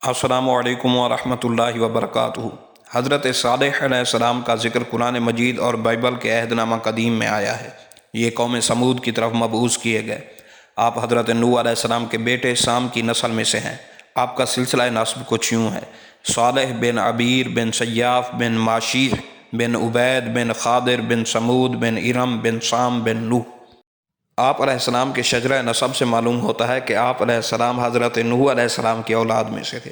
السلام علیکم ورحمۃ اللہ وبرکاتہ۔ حضرت صالح علیہ السلام کا ذکر قرآن مجید اور بائبل کے عہد نامہ قدیم میں آیا ہے۔ یہ قوم سمود کی طرف مبعوث کیے گئے۔ آپ حضرت نوح علیہ السلام کے بیٹے سام کی نسل میں سے ہیں۔ آپ کا سلسلہ نسب کچھ یوں ہے: صالح بن عبیر بن سیاف بن ماشیح بن عبید بن خاضر بن سمود بن ارم بن سام بن نوح۔ آپ علیہ السلام کے شجرہ نسب سے معلوم ہوتا ہے کہ آپ علیہ السلام حضرت نوح علیہ السلام کی اولاد میں سے تھے۔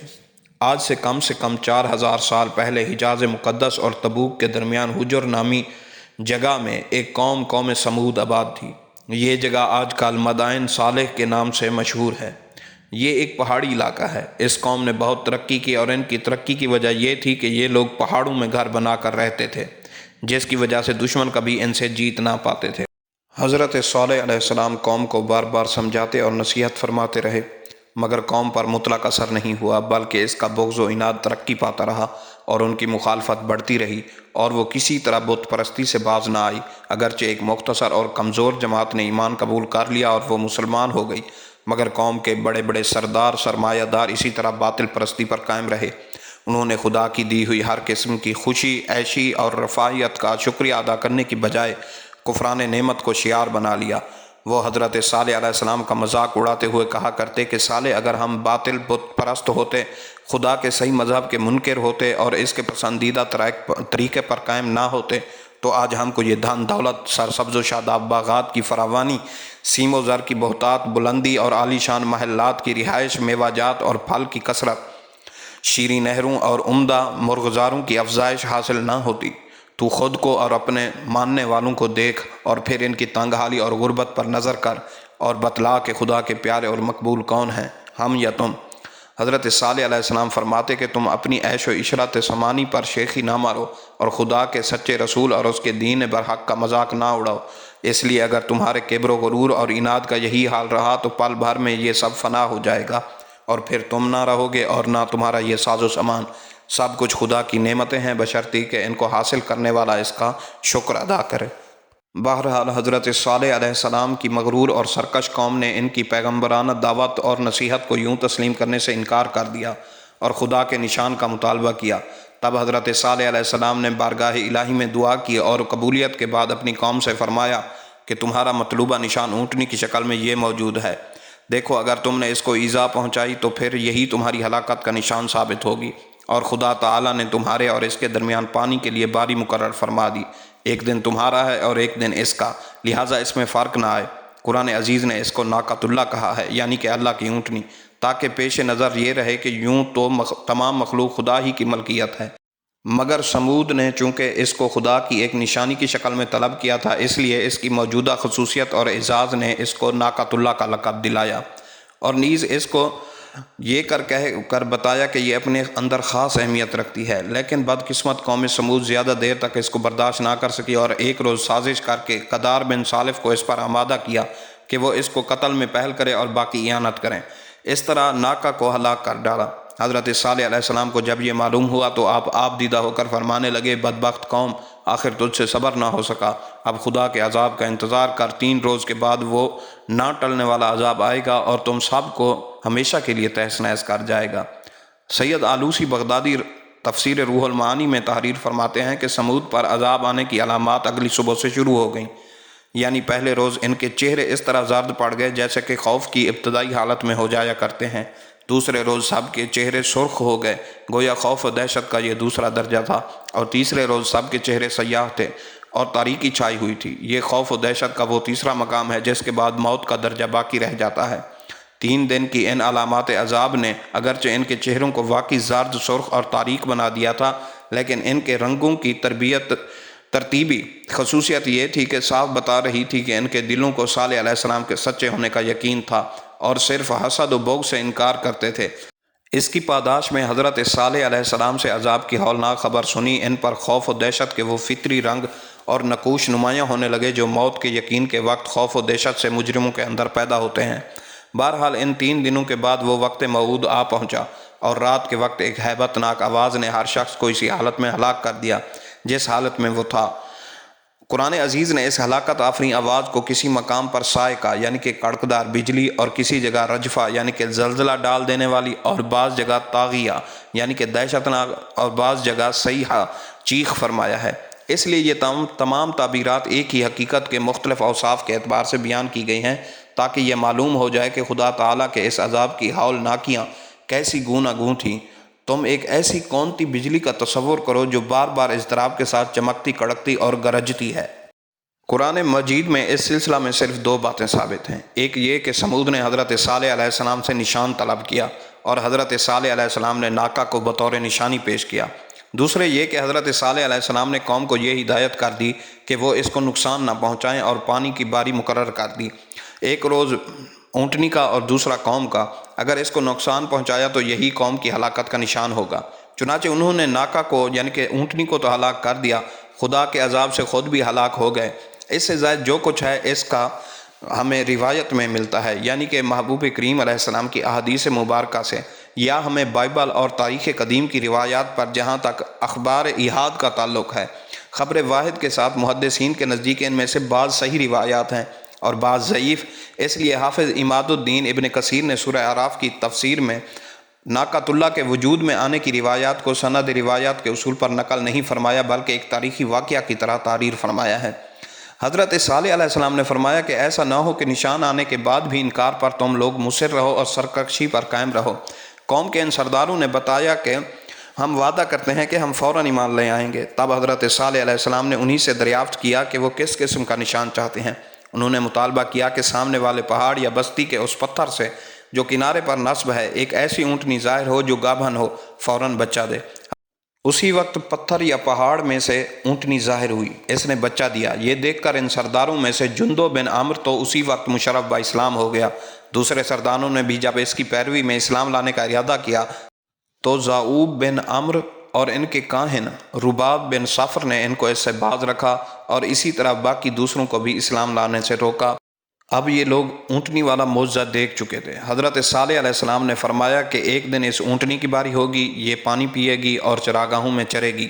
آج سے کم 4000 سال پہلے حجاز مقدس اور تبوک کے درمیان حجر نامی جگہ میں ایک قوم سمود آباد تھی۔ یہ جگہ آج کل مدائن صالح کے نام سے مشہور ہے۔ یہ ایک پہاڑی علاقہ ہے۔ اس قوم نے بہت ترقی کی اور ان کی ترقی کی وجہ یہ تھی کہ یہ لوگ پہاڑوں میں گھر بنا کر رہتے تھے، جس کی وجہ سے دشمن کبھی ان سے جیت نہ پاتے تھے۔ حضرت صالح علیہ السلام قوم کو بار بار سمجھاتے اور نصیحت فرماتے رہے، مگر قوم پر مطلق اثر نہیں ہوا، بلکہ اس کا بغض و عناد ترقی پاتا رہا اور ان کی مخالفت بڑھتی رہی اور وہ کسی طرح بت پرستی سے باز نہ آئی۔ اگرچہ ایک مختصر اور کمزور جماعت نے ایمان قبول کر لیا اور وہ مسلمان ہو گئی، مگر قوم کے بڑے بڑے سردار سرمایہ دار اسی طرح باطل پرستی پر قائم رہے۔ انہوں نے خدا کی دی ہوئی ہر قسم کی خوشی، عیشی اور رفاہیت کا شکریہ ادا کرنے کی بجائے کفران نعمت کو شعار بنا لیا۔ وہ حضرت صالح علیہ السلام کا مذاق اڑاتے ہوئے کہا کرتے کہ صالح، اگر ہم باطل بت پرست ہوتے، خدا کے صحیح مذہب کے منکر ہوتے اور اس کے پسندیدہ طریقے پر قائم نہ ہوتے تو آج ہم کو یہ دھن دولت، سرسبز و شاداب باغات کی فراوانی، سیم و زر کی بہتات بلندی اور عالی شان محلات کی رہائش، میوہ جات اور پھل کی کثرت، شیریں نہروں اور عمدہ مرغزاروں کی افزائش حاصل نہ ہوتی۔ تو خود کو اور اپنے ماننے والوں کو دیکھ اور پھر ان کی تنگ حالی اور غربت پر نظر کر اور بتلا کہ خدا کے پیارے اور مقبول کون ہیں، ہم یا تم؟ حضرت صالح علیہ السلام فرماتے کہ تم اپنی عیش و عشرت سمانی پر شیخی نہ مارو اور خدا کے سچے رسول اور اس کے دین برحق کا مذاق نہ اڑاؤ۔ اس لیے اگر تمہارے کبر و غرور اور عناد کا یہی حال رہا تو پل بھر میں یہ سب فنا ہو جائے گا اور پھر تم نہ رہو گے اور نہ تمہارا یہ ساز و سامان۔ سب کچھ خدا کی نعمتیں ہیں، بشرطیکہ کہ ان کو حاصل کرنے والا اس کا شکر ادا کرے۔ بہرحال حضرت صالح علیہ السلام کی مغرور اور سرکش قوم نے ان کی پیغمبرانہ دعوت اور نصیحت کو یوں تسلیم کرنے سے انکار کر دیا اور خدا کے نشان کا مطالبہ کیا۔ تب حضرت صالح علیہ السلام نے بارگاہ الہی میں دعا کی اور قبولیت کے بعد اپنی قوم سے فرمایا کہ تمہارا مطلوبہ نشان اونٹنی کی شکل میں یہ موجود ہے، دیکھو اگر تم نے اس کو ایذا پہنچائی تو پھر یہی تمہاری ہلاکت کا نشان ثابت ہوگی۔ اور خدا تعالیٰ نے تمہارے اور اس کے درمیان پانی کے لیے باری مقرر فرما دی، ایک دن تمہارا ہے اور ایک دن اس کا، لہٰذا اس میں فرق نہ آئے۔ قرآن عزیز نے اس کو ناقۃ اللہ کہا ہے، یعنی کہ اللہ کی اونٹنی، تاکہ پیش نظر یہ رہے کہ یوں تو تمام مخلوق خدا ہی کی ملکیت ہے، مگر سمود نے چونکہ اس کو خدا کی ایک نشانی کی شکل میں طلب کیا تھا، اس لیے اس کی موجودہ خصوصیت اور اعزاز نے اس کو ناقۃ اللہ کا لقب دلایا، اور نیز اس کو یہ کہہ کر بتایا کہ یہ اپنے اندر خاص اہمیت رکھتی ہے۔ لیکن بدقسمت قوم سمود زیادہ دیر تک اس کو برداشت نہ کر سکی اور ایک روز سازش کر کے قدار بن صالف کو اس پر آمادہ کیا کہ وہ اس کو قتل میں پہل کرے اور باقی اعانت کریں۔ اس طرح ناقہ کو ہلاک کر ڈالا۔ حضرت صالح علیہ السلام کو جب یہ معلوم ہوا تو آپ دیدہ ہو کر فرمانے لگے، بدبخت قوم، آخر تجھ سے صبر نہ ہو سکا، اب خدا کے عذاب کا انتظار کر، 3 روز کے بعد وہ نہ ٹلنے والا عذاب آئے گا اور تم سب کو ہمیشہ کے لیے تہس نہس کر جائے گا۔ سید آلوسی بغدادی تفسیر روح المعانی میں تحریر فرماتے ہیں کہ سمود پر عذاب آنے کی علامات اگلی صبح سے شروع ہو گئیں، یعنی پہلے روز ان کے چہرے اس طرح زرد پڑ گئے جیسے کہ خوف کی ابتدائی حالت میں ہو جایا کرتے ہیں۔ دوسرے روز سب کے چہرے سرخ ہو گئے، گویا خوف و دہشت کا یہ دوسرا درجہ تھا، اور تیسرے روز سب کے چہرے سیاہ تھے اور تاریکی چھائی ہوئی تھی۔ یہ خوف و دہشت کا وہ تیسرا مقام ہے جس کے بعد موت کا درجہ باقی رہ جاتا ہے۔ 3 دن کی ان علامات عذاب نے اگرچہ ان کے چہروں کو واقعی زرد، سرخ اور تاریک بنا دیا تھا، لیکن ان کے رنگوں کی ترتیبی خصوصیت یہ تھی کہ صاف بتا رہی تھی کہ ان کے دلوں کو صالح علیہ السلام کے سچے ہونے کا یقین تھا اور صرف حسد و بغض سے انکار کرتے تھے۔ اس کی پاداش میں حضرت صالح علیہ السلام سے عذاب کی ہولناک خبر سنی، ان پر خوف و دہشت کے وہ فطری رنگ اور نقوش نمایاں ہونے لگے جو موت کے یقین کے وقت خوف و دہشت سے مجرموں کے اندر پیدا ہوتے ہیں۔ بہرحال ان 3 دنوں کے بعد وہ وقت موعود آ پہنچا اور رات کے وقت ایک ہیبت ناک آواز نے ہر شخص کو اسی حالت میں ہلاک کر دیا جس حالت میں وہ تھا۔ قرآن عزیز نے اس ہلاکت آفریں آواز کو کسی مقام پر صاعقہ یعنی کہ کڑکدار بجلی، اور کسی جگہ رجفہ یعنی کہ زلزلہ ڈال دینے والی، اور بعض جگہ طاغیہ یعنی کہ دہشتناک، اور بعض جگہ صیحہ چیخ فرمایا ہے۔ اس لیے یہ تمام تعبیرات ایک ہی حقیقت کے مختلف اوصاف کے اعتبار سے بیان کی گئی ہیں، تاکہ یہ معلوم ہو جائے کہ خدا تعالیٰ کے اس عذاب کی ہولناکیاں کیسی گوناگوں تھیں۔ تم ایک ایسی کونتی بجلی کا تصور کرو جو بار بار اضطراب کے ساتھ چمکتی، کڑکتی اور گرجتی ہے۔ قرآن مجید میں اس سلسلہ میں صرف دو باتیں ثابت ہیں۔ ایک یہ کہ سمود نے حضرت صالح علیہ السلام سے نشان طلب کیا، اور حضرت صالح علیہ السلام نے ناقہ کو بطور نشانی پیش کیا۔ دوسرے یہ کہ حضرت صالح علیہ السلام نے قوم کو یہ ہدایت کر دی کہ وہ اس کو نقصان نہ پہنچائیں، اور پانی کی باری مقرر کر دی، ایک روز اونٹنی کا اور دوسرا قوم کا۔ اگر اس کو نقصان پہنچایا تو یہی قوم کی ہلاکت کا نشان ہوگا۔ چنانچہ انہوں نے ناقہ کو یعنی کہ اونٹنی کو تو ہلاک کر دیا، خدا کے عذاب سے خود بھی ہلاک ہو گئے۔ اس سے زائد جو کچھ ہے اس کا ہمیں روایت میں ملتا ہے، یعنی کہ محبوب کریم علیہ السلام کی احادیث مبارکہ سے، یا ہمیں بائبل اور تاریخ قدیم کی روایات پر، جہاں تک اخبار احاد کا تعلق ہے۔ خبر واحد کے ساتھ محدثین کے نزدیک ان میں سے بعض صحیح روایات ہیں اور بعض ضعیف۔ اس لیے حافظ عماد الدین ابن کثیر نے سورہ اعراف کی تفسیر میں ناقۃ اللہ کے وجود میں آنے کی روایات کو سند روایات کے اصول پر نقل نہیں فرمایا، بلکہ ایک تاریخی واقعہ کی طرح تعریر فرمایا ہے۔ حضرت صالح علیہ السلام نے فرمایا کہ ایسا نہ ہو کہ نشان آنے کے بعد بھی انکار پر تم لوگ مصر رہو اور سرکشی پر قائم رہو۔ قوم کے ان سرداروں نے بتایا کہ ہم وعدہ کرتے ہیں کہ ہم فوراً ایمان لے آئیں گے۔ تب حضرت صالح علیہ السلام نے انہی سے دریافت کیا کہ وہ کس قسم کا نشان چاہتے ہیں۔ انہوں نے مطالبہ کیا کہ سامنے والے پہاڑ یا بستی کے اس پتھر سے جو کنارے پر نصب ہے ایک ایسی اونٹنی ظاہر ہو جو گابھن ہو، فوراً بچہ دے۔ اسی وقت پتھر یا پہاڑ میں سے اونٹنی ظاہر ہوئی، اس نے بچہ دیا۔ یہ دیکھ کر ان سرداروں میں سے جندو بن عامر تو اسی وقت مشرف با اسلام ہو گیا۔ دوسرے سرداروں نے بھی جب اس کی پیروی میں اسلام لانے کا ارادہ کیا تو ذؤب بن عمرو اور ان کے کاہن رباب بن صفر نے ان کو اس سے باز رکھا، اور اسی طرح باقی دوسروں کو بھی اسلام لانے سے روکا۔ اب یہ لوگ اونٹنی والا معجزہ دیکھ چکے تھے۔ حضرت صالح علیہ السلام نے فرمایا کہ ایک دن اس اونٹنی کی باری ہوگی، یہ پانی پیے گی اور چراگاہوں میں چرے گی۔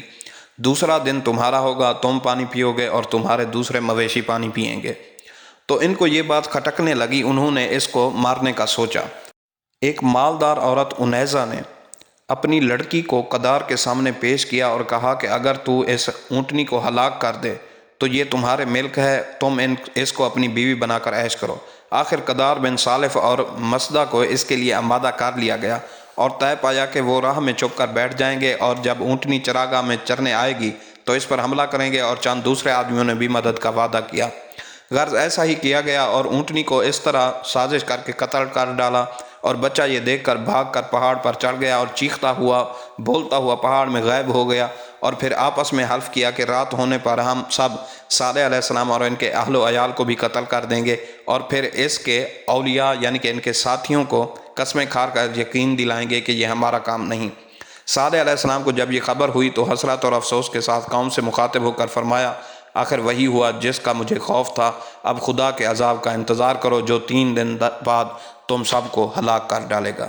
دوسرا دن تمہارا ہوگا، تم پانی پیو گے اور تمہارے دوسرے مویشی پانی پئیں گے۔ تو ان کو یہ بات کھٹکنے لگی، انہوں نے اس کو مارنے کا سوچا۔ ایک مالدار عورت انیزہ نے اپنی لڑکی کو قدار کے سامنے پیش کیا اور کہا کہ اگر تو اس اونٹنی کو ہلاک کر دے تو یہ تمہارے ملک ہے، تم اس کو اپنی بیوی بنا کر عیش کرو۔ آخر قدار بن صالف اور مسدہ کو اس کے لیے آمادہ کر لیا گیا، اور طے پایا کہ وہ راہ میں چھپ کر بیٹھ جائیں گے، اور جب اونٹنی چراگاہ میں چرنے آئے گی تو اس پر حملہ کریں گے، اور چند دوسرے آدمیوں نے بھی مدد کا وعدہ کیا۔ غرض ایسا ہی کیا گیا، اور اونٹنی کو اس طرح سازش کر کے قتل کر ڈالا، اور بچہ یہ دیکھ کر بھاگ کر پہاڑ پر چڑھ گیا اور چیختا ہوا بولتا ہوا پہاڑ میں غائب ہو گیا۔ اور پھر آپس میں حلف کیا کہ رات ہونے پر ہم سب صالح علیہ السلام اور ان کے اہل و عیال کو بھی قتل کر دیں گے، اور پھر اس کے اولیاء یعنی کہ ان کے ساتھیوں کو قسمیں کھا کر یقین دلائیں گے کہ یہ ہمارا کام نہیں۔ صالح علیہ السلام کو جب یہ خبر ہوئی تو حسرت اور افسوس کے ساتھ قوم سے مخاطب ہو کر فرمایا، آخر وہی ہوا جس کا مجھے خوف تھا، اب خدا کے عذاب کا انتظار کرو جو 3 دن بعد تم سب کو ہلاک کر ڈالے گا۔